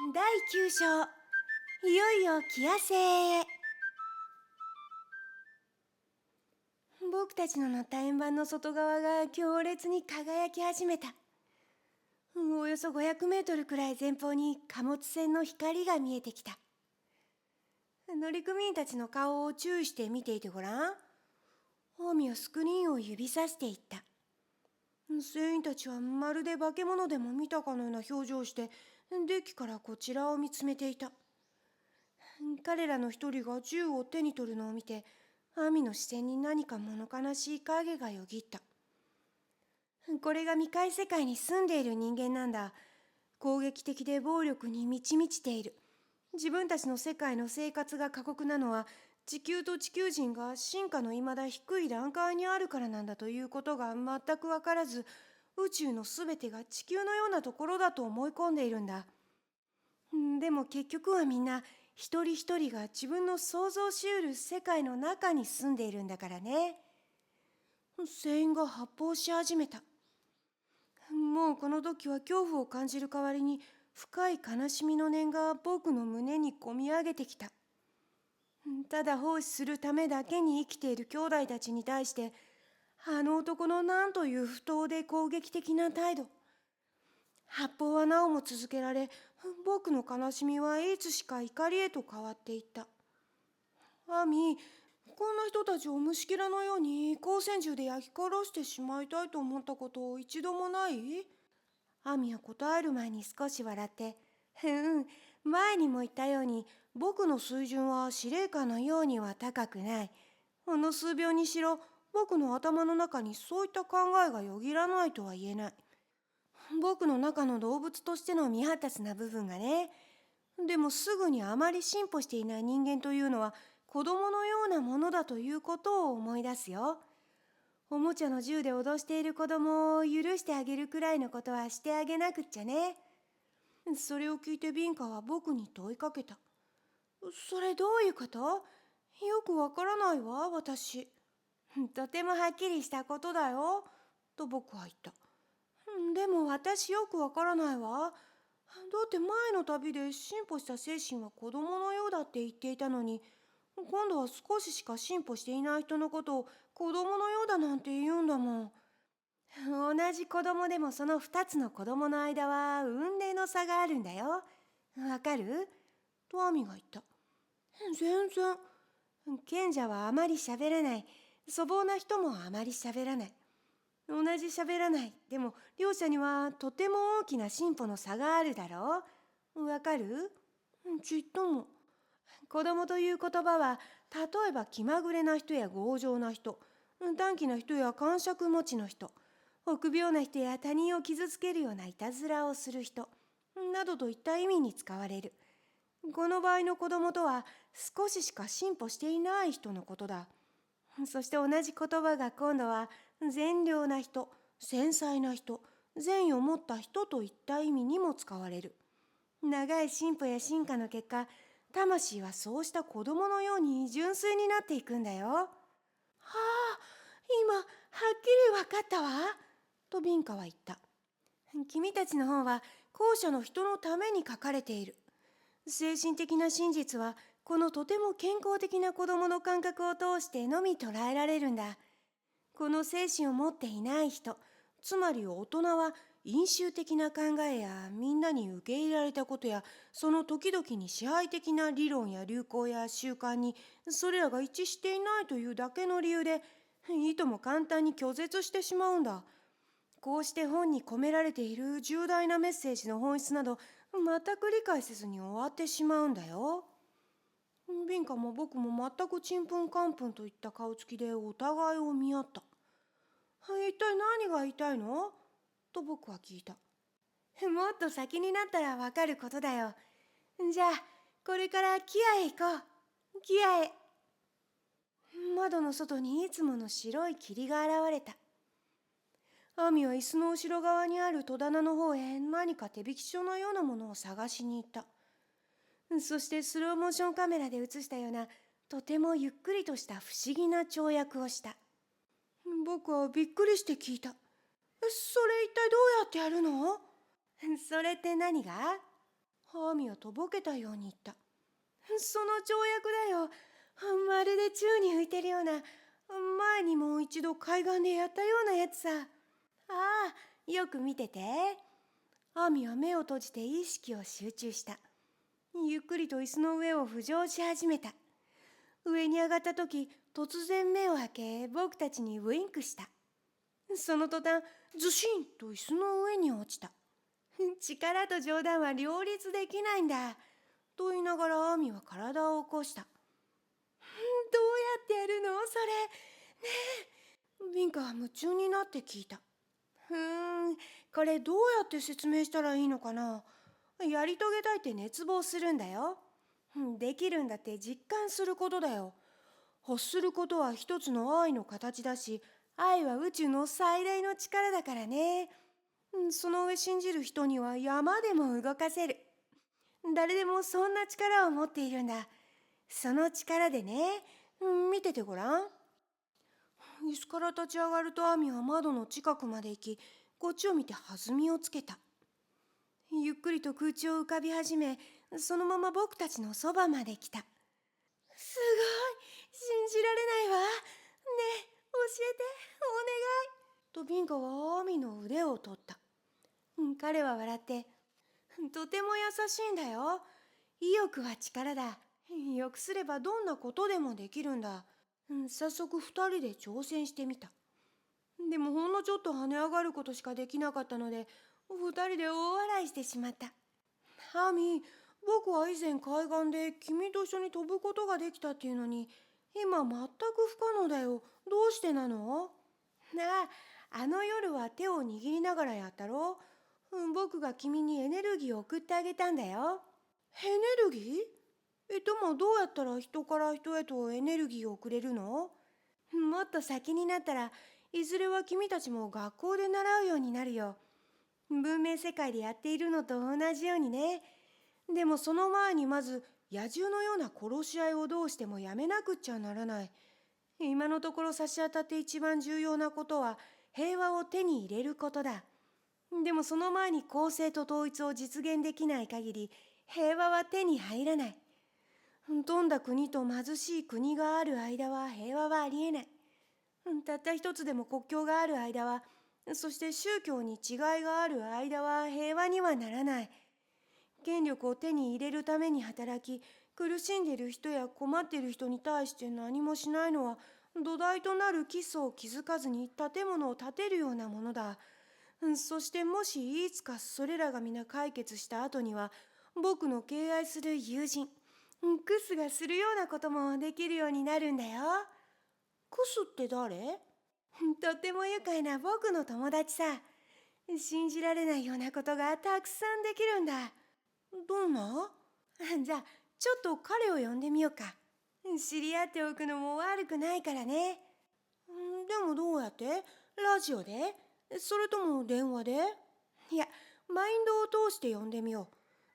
第9章、いよいよ気圧星へ。僕たちの乗った円盤の外側が強烈に輝き始めた。およそ500メートルくらい前方に貨物船の光が見えてきた。乗組員たちの顔を注意して見ていてごらん。アミはスクリーンを指さしていった。船員たちはまるで化け物でも見たかのような表情をしてデッキからこちらを見つめていた。彼らの一人が銃を手に取るのを見て、アミの視線に何か物悲しい影がよぎった。これが未開世界に住んでいる人間なんだ。攻撃的で暴力に満ち満ちている。自分たちの世界の生活が過酷なのは、地球と地球人が進化の未だ低い段階にあるからなんだということが全く分からず、宇宙のすべてが地球のようなところだと思い込んでいるんだ。でも結局はみんな一人一人が自分の想像しうる世界の中に住んでいるんだからね。船員が発砲し始めた。もうこの時は恐怖を感じる代わりに深い悲しみの念が僕の胸にこみ上げてきた。ただ奉仕するためだけに生きている兄弟たちに対して、あの男のなんという不当で攻撃的な態度。発砲はなおも続けられ、僕の悲しみはいつしか怒りへと変わっていった。アミ、こんな人たちを虫けらのように光線銃で焼き殺してしまいたいと思ったこと一度もない？アミは答える前に少し笑って、前にも言ったように、僕の水準は司令官のようには高くない。ほんの数秒にしろ、僕の頭の中にそういった考えがよぎらないとは言えない。僕の中の動物としての未発達な部分がね。でもすぐにあまり進歩していない人間というのは子供のようなものだということを思い出すよ。おもちゃの銃で脅している子供を許してあげるくらいのことはしてあげなくっちゃね。それを聞いてビンカは僕に問いかけた。それどういうこと？よくわからないわ、私。とてもはっきりしたことだよ、と僕は言った。でも私よくわからないわ。だって前の旅で進歩した精神は子供のようだって言っていたのに、今度は少ししか進歩していない人のことを子供のようだなんて言うんだもん。同じ子供でもその二つの子供の間は雲泥の差があるんだよ。わかる？とアミが言った。全然。賢者はあまり喋らない。粗暴な人もあまり喋らない。同じ喋らない。でも両者にはとても大きな進歩の差があるだろう。わかる？ちっとも。子供という言葉は、例えば気まぐれな人や強情な人、短気な人や癇癪持ちの人、臆病な人や他人を傷つけるようないたずらをする人、などといった意味に使われる。この場合の子供とは少ししか進歩していない人のことだ。そして同じ言葉が今度は善良な人、繊細な人、善意を持った人といった意味にも使われる。長い進歩や進化の結果、魂はそうした子供のように純粋になっていくんだよ。はあ、今はっきりわかったわ、とビンカは言った。君たちの本は後者の人のために書かれている。精神的な真実はこのとても健康的な子供の感覚を通してのみ捉えられるんだ。この精神を持っていない人、つまり大人は因習的な考えやみんなに受け入れられたことやその時々に支配的な理論や流行や習慣にそれらが一致していないというだけの理由でいとも簡単に拒絶してしまうんだ。こうして本に込められている重大なメッセージの本質など全く理解せずに終わってしまうんだよ。ビンカも僕も全くちんぷんかんぷんといった顔つきでお互いを見合った。一体何が言いたいの？と僕は聞いた。もっと先になったらわかることだよ。じゃあ、これからキアへ行こう。キアへ。窓の外にいつもの白い霧が現れた。アミは椅子の後ろ側にある戸棚の方へ何か手引き書のようなものを探しに行った。そしてスローモーションカメラで映したようなとてもゆっくりとした不思議な跳躍をした。僕はびっくりして聞いた。それ一体どうやってやるの？それって何が？アミはとぼけたように言った。その跳躍だよ。まるで宙に浮いてるような、前にも一度海岸でやったようなやつさ。ああ、よく見てて。アミは目を閉じて意識を集中した。ゆっくりと椅子の上を浮上し始めた。上に上がった時、突然目を開け、僕たちにウインクした。その途端、ズシンと椅子の上に落ちた。力と冗談は両立できないんだ。と言いながらアミは体を起こした。どうやってやるのそれ。ねえ。ビンカは夢中になって聞いた。これどうやって説明したらいいのかな。やり遂げたいって熱望するんだよ。できるんだって実感することだよ。欲することは一つの愛の形だし、愛は宇宙の最大の力だからね。その上信じる人には山でも動かせる。誰でもそんな力を持っているんだ。その力でね、見ててごらん。椅子から立ち上がるとアミは窓の近くまで行き、こっちを見て弾みをつけた。ゆっくりと空中を浮かび始め、そのまま僕たちのそばまで来た。すごい、信じられないわ。ねえ、教えて、お願い。とビンカはアミの腕を取った。彼は笑って、とても優しいんだよ。意欲は力だ。よくすればどんなことでもできるんだ。早速二人で挑戦してみた。でもほんのちょっと跳ね上がることしかできなかったので、二人で大笑いしてしまった。アミ、僕は以前海岸で君と一緒に飛ぶことができたっていうのに、今全く不可能だよ。どうしてなの？あの夜は手を握りながらやったろ。僕が君にエネルギーを送ってあげたんだよ。エネルギー？でもどうやったら人から人へとエネルギーを送れるの？もっと先になったらいずれは君たちも学校で習うようになるよ。文明世界でやっているのと同じようにね。でもその前にまず野獣のような殺し合いをどうしてもやめなくっちゃならない。今のところ差し当たって一番重要なことは平和を手に入れることだ。でもその前に公正と統一を実現できない限り平和は手に入らない。富んだ国と貧しい国がある間は平和はありえない。たった一つでも国境がある間は、そして宗教に違いがある間は平和にはならない。権力を手に入れるために働き、苦しんでいる人や困っている人に対して何もしないのは、土台となる基礎を築かずに建物を建てるようなものだ。そしてもしいつかそれらが皆解決した後には、僕の敬愛する友人、クスがするようなこともできるようになるんだよ。クスって誰？とっても愉快な僕の友達さ。信じられないようなことがたくさんできるんだ。どんな？じゃあ、ちょっと彼を呼んでみようか。知り合っておくのも悪くないからね。でもどうやって？ラジオで？それとも電話で？いや、マインドを通して呼んでみよ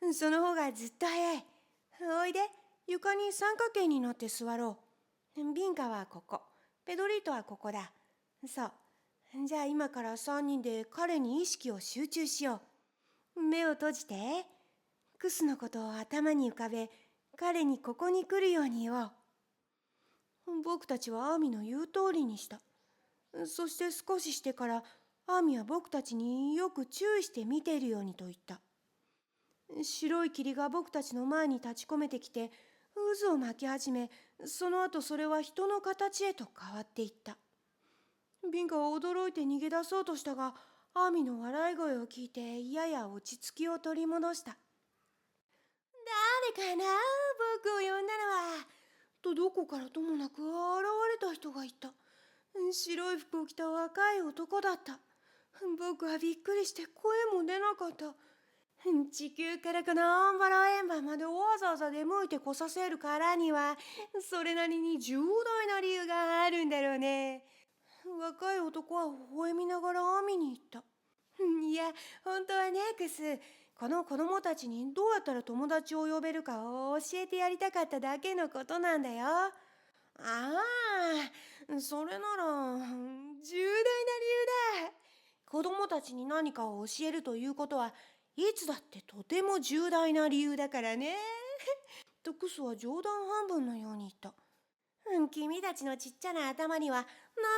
う。その方がずっと早い。おいで、床に三角形になって座ろう。ビンカはここ。ペドリートはここだ。そう。じゃあ今から3人で彼に意識を集中しよう。目を閉じて。クスのことを頭に浮かべ、彼にここに来るように言おう。僕たちはアーミの言う通りにした。そして少ししてからアーミは僕たちによく注意して見ているようにと言った。白い霧が僕たちの前に立ち込めてきて渦を巻き始め、その後それは人の形へと変わっていった。ビンカは驚いて逃げ出そうとしたが、アーミの笑い声を聞いてやや落ち着きを取り戻した。誰かな、僕を呼んだのは。とどこからともなく現れた人がいた。白い服を着た若い男だった。僕はびっくりして声も出なかった。地球からこのアンバラ円盤までわざわざ出向いてこさせるからには、それなりに重大な理由があるんだろうね。若い男は微笑みながらアミに言った。いや、本当はね、クス。この子供たちにどうやったら友達を呼べるかを教えてやりたかっただけのことなんだよ。ああ、それなら、重大な理由だ。子供たちに何かを教えるということは、いつだってとても重大な理由だからね。とクスは冗談半分のように言った。君たちのちっちゃな頭には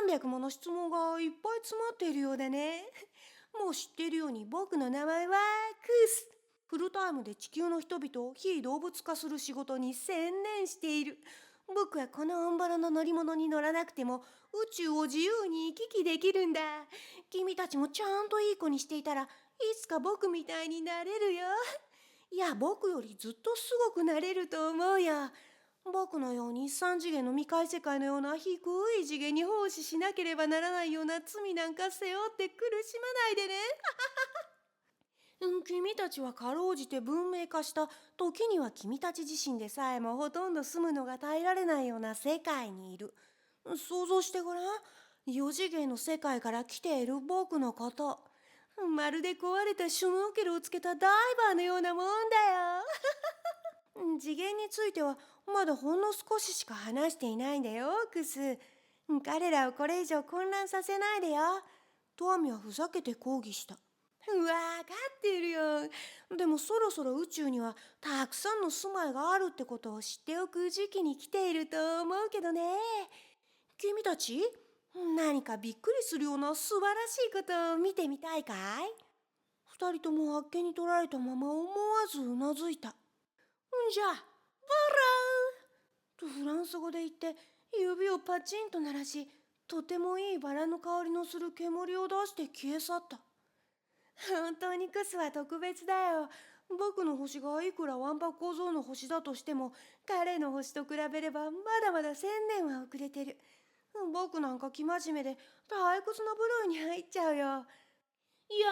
何百もの質問がいっぱい詰まっているようだね。もう知っているように僕の名前はクス。フルタイムで地球の人々を非動物化する仕事に専念している。僕はこのオンボロの乗り物に乗らなくても宇宙を自由に行き来できるんだ。君たちもちゃんといい子にしていたらいつか僕みたいになれるよ。いや、僕よりずっとすごくなれると思うよ。僕のように三次元の未開世界のような低い次元に奉仕しなければならないような罪なんか背負って苦しまないでね。君たちはかろうじて文明化した時には君たち自身でさえもほとんど住むのが耐えられないような世界にいる。想像してごらん。四次元の世界から来ている僕のこと。まるで壊れたシュノーケルをつけたダイバーのようなもんだよ。次元についてはまだほんの少ししか話していないんだよ、クス。彼らをこれ以上混乱させないでよ。トアミはふざけて抗議した。わかっているよ。でもそろそろ宇宙にはたくさんの住まいがあるってことを知っておく時期に来ていると思うけどね。君たち、何かびっくりするような素晴らしいことを見てみたいかい？二人ともあっけに取られたまま思わずうなずいた。じゃあ、ボラーとフランス語で言って指をパチンと鳴らし、とてもいいバラの香りのする煙を出して消え去った。本当にクスは特別だよ。僕の星がいくらわんぱく小僧の星だとしても、彼の星と比べればまだまだ1000年は遅れてる。僕なんか生真面目で退屈な部類に入っちゃうよ。いや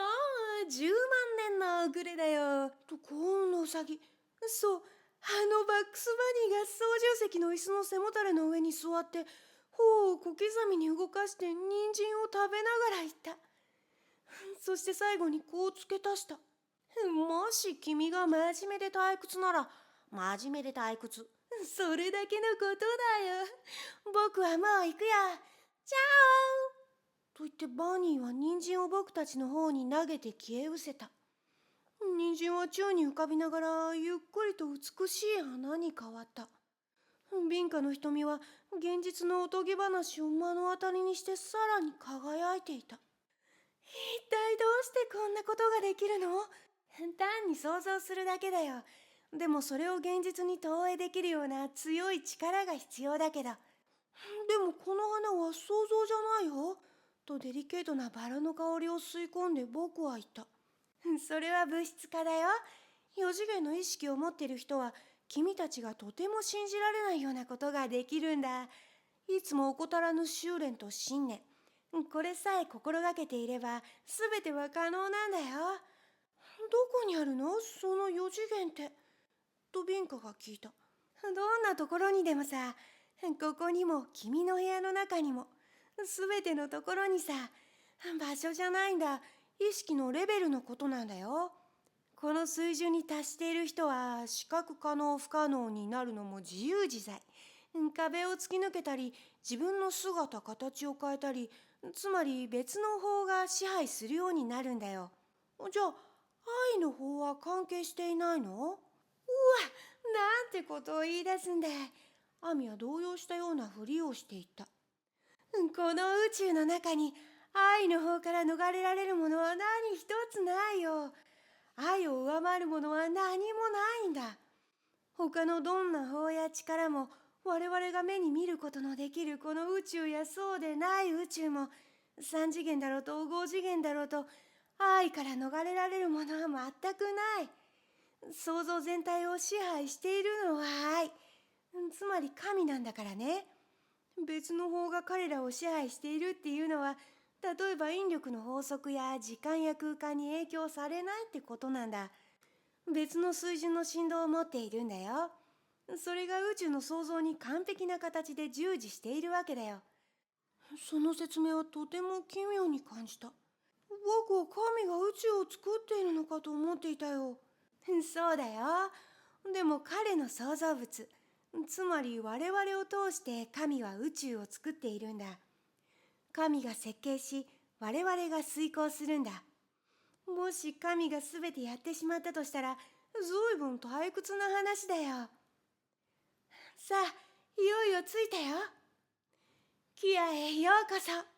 ー、10万年の遅れだよ。と幸運のうさぎ。そう、バックスバニーが操縦席の椅子の背もたれの上に座って、頬を小刻みに動かして人参を食べながら言った。そして最後にこう付け足した。もし君が真面目で退屈なら、真面目で退屈。それだけのことだよ。僕はもう行くよ。チャオと言ってバニーは人参を僕たちの方に投げて消え失せた。人参は宙に浮かびながらゆっくりと美しい花に変わった。ビンカの瞳は現実のおとぎ話を目の当たりにしてさらに輝いていた。一体どうしてこんなことができるの？単に想像するだけだよ。でもそれを現実に投影できるような強い力が必要だけど。でもこの花は想像じゃないよ。とデリケートなバラの香りを吸い込んで僕は言った。それは物質化だよ。四次元の意識を持っている人は君たちがとても信じられないようなことができるんだ。いつも怠らぬ修練と信念。これさえ心がけていれば全ては可能なんだよ。どこにあるのその四次元って。とビンカが聞いた。どんなところにでもさ。ここにも君の部屋の中にも。全てのところにさ。場所じゃないんだ。意識のレベルのことなんだよ。この水準に達している人は視覚可能不可能になるのも自由自在。壁を突き抜けたり自分の姿形を変えたり、つまり別の方が支配するようになるんだよ。じゃあ愛の方は関係していないの？うわ、なんてことを言い出すんだ。アミは動揺したようなふりをしていった。この宇宙の中に愛の方から逃れられるものは何一つないよ。愛を上回るものは何もないんだ。他のどんな法や力も我々が目に見ることのできるこの宇宙やそうでない宇宙も3次元だろうと5次元だろうと愛から逃れられるものは全くない。想像全体を支配しているのは愛。つまり神なんだからね。別の方が彼らを支配しているっていうのは例えば引力の法則や時間や空間に影響されないってことなんだ。別の水準の振動を持っているんだよ。それが宇宙の創造に完璧な形で従事しているわけだよ。その説明はとても奇妙に感じた。僕は神が宇宙を作っているのかと思っていたよ。そうだよ。でも彼の創造物、つまり我々を通して神は宇宙を作っているんだ。神が設計し、我々が遂行するんだ。もし神がすべてやってしまったとしたら、ずいぶん退屈な話だよ。さあ、いよいよ着いたよ。キアへようこそ。